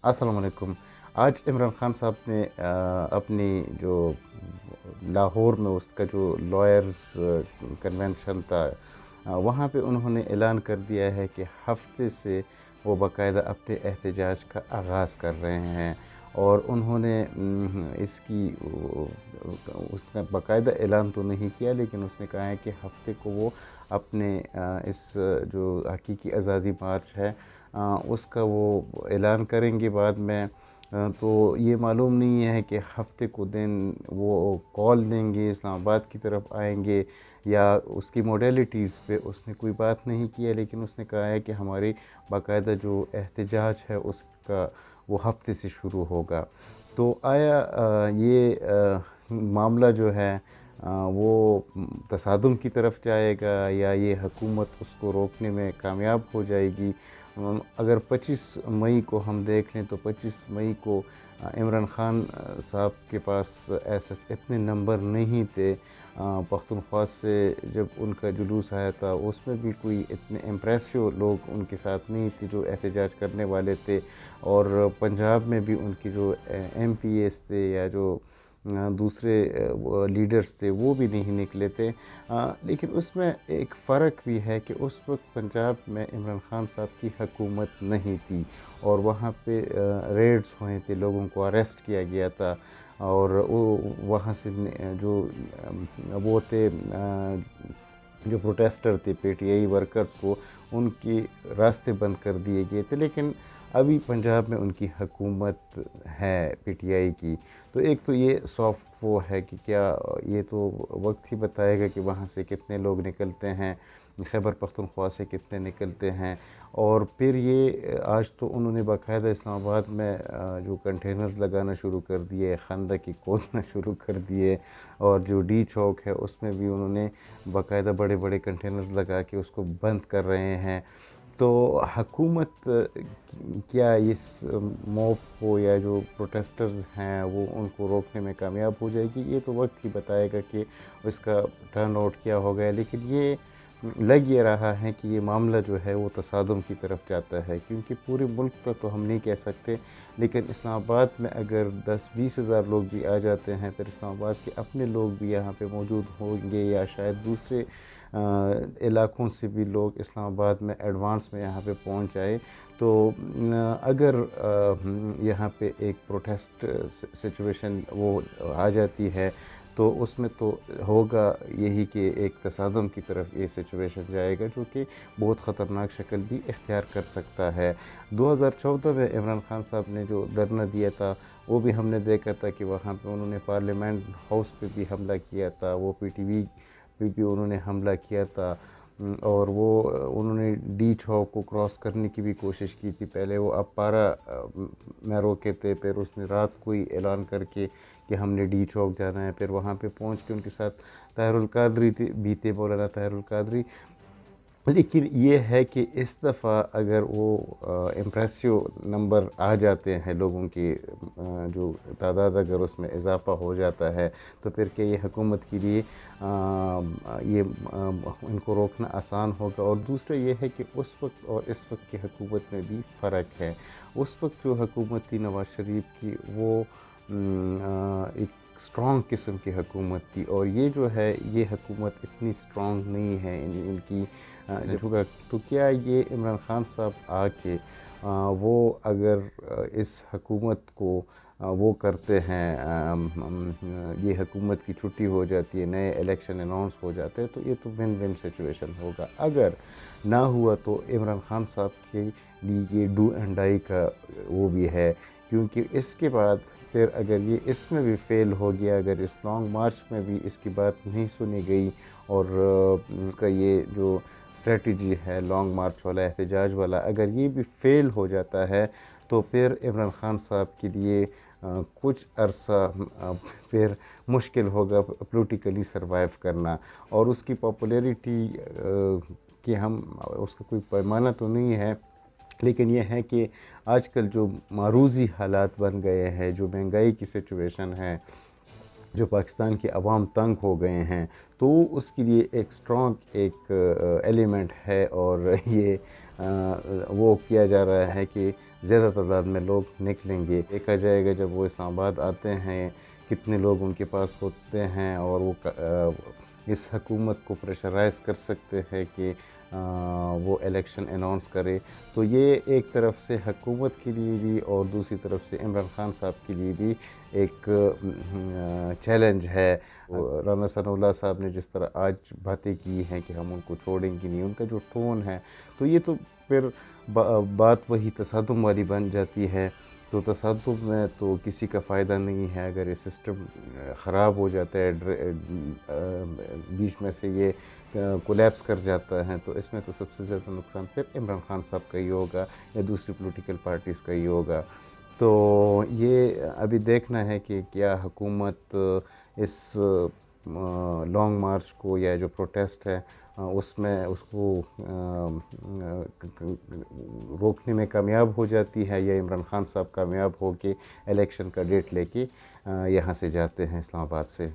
السلام علیکم۔ آج عمران خان صاحب نے اپنی جو لاہور میں اس کا جو لائرز کنونشن تھا، وہاں پہ انہوں نے اعلان کر دیا ہے کہ ہفتے سے وہ باقاعدہ اپنے احتجاج کا آغاز کر رہے ہیں، اور انہوں نے اس کا باقاعدہ اعلان تو نہیں کیا، لیکن اس نے کہا ہے کہ ہفتے کو وہ اپنے اس جو حقیقی آزادی مارچ ہے اس کا وہ اعلان کریں گے بعد میں۔ تو یہ معلوم نہیں ہے کہ ہفتے کو دن وہ کال دیں گے، اسلام آباد کی طرف آئیں گے، یا اس کی موڈیلٹیز پہ اس نے کوئی بات نہیں کیا، لیکن اس نے کہا ہے کہ ہماری باقاعدہ جو احتجاج ہے اس کا وہ ہفتے سے شروع ہوگا۔ تو آیا یہ معاملہ جو ہے وہ تصادم کی طرف جائے گا، یا یہ حکومت اس کو روکنے میں کامیاب ہو جائے گی؟ اگر 25 مئی کو ہم دیکھ لیں تو 25 مئی کو عمران خان صاحب کے پاس ایسا اتنے نمبر نہیں تھے۔ پختونخوا سے جب ان کا جلوس آیا تھا اس میں بھی کوئی اتنے امپریسو لوگ ان کے ساتھ نہیں تھے جو احتجاج کرنے والے تھے، اور پنجاب میں بھی ان کی جو ایم پی ایس تھے یا جو دوسرے لیڈرز تھے وہ بھی نہیں نکلے تھے۔ لیکن اس میں ایک فرق بھی ہے کہ اس وقت پنجاب میں عمران خان صاحب کی حکومت نہیں تھی، اور وہاں پہ ریڈز ہوئے تھے، لوگوں کو اریسٹ کیا گیا تھا، اور وہاں سے جو وہ تھے جو پروٹیسٹر تھے پی ٹی آئی ورکرز کو ان کے راستے بند کر دیے گئے تھے۔ لیکن ابھی پنجاب میں ان کی حکومت ہے پی ٹی آئی کی۔ تو ایک تو یہ سافٹ وہ ہے کہ کیا یہ تو وقت ہی بتائے گا کہ وہاں سے کتنے لوگ نکلتے ہیں، خیبر پختونخوا سے کتنے نکلتے ہیں۔ اور پھر یہ آج تو انہوں نے باقاعدہ اسلام آباد میں جو کنٹینرز لگانا شروع کر دیے، خندق کی کھودنا شروع کر دیے، اور جو ڈی چوک ہے اس میں بھی انہوں نے باقاعدہ بڑے بڑے کنٹینرز لگا کے اس کو بند کر رہے ہیں۔ تو حکومت کیا اس موب کو یا جو پروٹیسٹرز ہیں وہ ان کو روکنے میں کامیاب ہو جائے گی؟ یہ تو وقت ہی بتائے گا کہ اس کا ٹرن آؤٹ کیا ہو گیا، لیکن یہ لگ یہ رہا ہے کہ یہ معاملہ جو ہے وہ تصادم کی طرف جاتا ہے، کیونکہ پورے ملک پر تو ہم نہیں کہہ سکتے، لیکن اسلام آباد میں اگر 10-20 ہزار لوگ بھی آ جاتے ہیں، پھر اسلام آباد کے اپنے لوگ بھی یہاں پہ موجود ہوں گے، یا شاید دوسرے علاقوں سے بھی لوگ اسلام آباد میں ایڈوانس میں یہاں پہ پہنچ جائے، تو اگر یہاں پہ ایک پروٹیسٹ سچویشن وہ آ جاتی ہے تو اس میں تو ہوگا یہی کہ ایک تصادم کی طرف یہ سچویشن جائے گا، جو کہ بہت خطرناک شکل بھی اختیار کر سکتا ہے۔ 2014 میں عمران خان صاحب نے جو دھرنا دیا تھا وہ بھی ہم نے دیکھا تھا کہ وہاں پہ انہوں نے پارلیمنٹ ہاؤس پہ بھی حملہ کیا تھا، وہ پی ٹی وی پہ بھی انہوں نے حملہ کیا تھا، اور وہ انہوں نے ڈی چوک کو کراس کرنے کی بھی کوشش کی تھی۔ پہلے وہ اپارا میں روکے تھے، پھر اس نے رات کو ہی اعلان کر کے کہ ہم نے ڈی چوک جانا ہے، پھر وہاں پہ پہنچ کے ان کے ساتھ طاہر القادری بھی تھے، مولانا طاہر القادری۔ لیکن یہ ہے کہ اس دفعہ اگر وہ امپریسو نمبر آ جاتے ہیں لوگوں کی، جو تعداد اگر اس میں اضافہ ہو جاتا ہے، تو پھر کہ یہ حکومت کے لیے یہ ان کو روکنا آسان ہوگا۔ اور دوسرا یہ ہے کہ اس وقت اور اس وقت کی حکومت میں بھی فرق ہے۔ اس وقت جو حکومت تھی نواز شریف کی وہ ایک اسٹرانگ قسم کی حکومت تھی، اور یہ جو ہے یہ حکومت اتنی اسٹرانگ نہیں ہے ان کی ہوگا۔ تو کیا یہ عمران خان صاحب آ کے وہ اگر اس حکومت کو وہ کرتے ہیں، یہ حکومت کی چھٹی ہو جاتی ہے، نئے الیکشن اناؤنس ہو جاتے ہیں، تو یہ تو ون ون سچویشن ہوگا۔ اگر نہ ہوا تو عمران خان صاحب کے لیے یہ ڈو اینڈ ڈائی کا وہ بھی ہے، کیونکہ اس کے بعد پھر اگر یہ اس میں بھی فیل ہو گیا، اگر اس لانگ مارچ میں بھی اس کی بات نہیں سنی گئی، اور اس کا یہ جو اسٹریٹجی ہے لانگ مارچ والا، احتجاج والا، اگر یہ بھی فیل ہو جاتا ہے، تو پھر عمران خان صاحب کے لیے کچھ عرصہ پھر مشکل ہوگا پولیٹیکلی سروائیو کرنا، اور اس کی پاپولیرٹی کہ ہم اس کا کوئی پیمانہ تو نہیں ہے، لیکن یہ ہے کہ آج کل جو معروضی حالات بن گئے ہیں، جو مہنگائی کی سچویشن ہے، جو پاکستان کے عوام تنگ ہو گئے ہیں، تو اس کے لیے ایک سٹرانگ ایک ایلیمنٹ ہے، اور یہ وہ کیا جا رہا ہے کہ زیادہ تعداد میں لوگ نکلیں گے. دیکھا جائے گا جب وہ اسلام آباد آتے ہیں کتنے لوگ ان کے پاس ہوتے ہیں اور وہ اس حکومت کو پریشرائز کر سکتے ہیں کہ وہ الیکشن اناؤنس کرے. تو یہ ایک طرف سے حکومت کے لیے بھی اور دوسری طرف سے عمران خان صاحب کے لیے بھی ایک چیلنج ہے. رانا ثناء اللہ صاحب نے جس طرح آج باتیں کی ہیں کہ ہم ان کو چھوڑیں گے نہیں، ان کا جو ٹون ہے تو یہ تو پھر بات وہی تصادم والی بن جاتی ہے. تو تصادم میں تو کسی کا فائدہ نہیں ہے. اگر یہ سسٹم خراب ہو جاتا ہے، بیچ میں سے یہ کولیپس کر جاتا ہے، تو اس میں تو سب سے زیادہ نقصان پھر عمران خان صاحب کا ہی ہوگا یا دوسری پولیٹیکل پارٹیز کا ہی ہوگا. تو یہ ابھی دیکھنا ہے کہ کیا حکومت اس لانگ مارچ کو یا جو پروٹیسٹ ہے اس میں اس کو روکنے میں کامیاب ہو جاتی ہے، یا عمران خان صاحب کامیاب ہو کے الیکشن کا ڈیٹ لے کے یہاں سے جاتے ہیں اسلام آباد سے.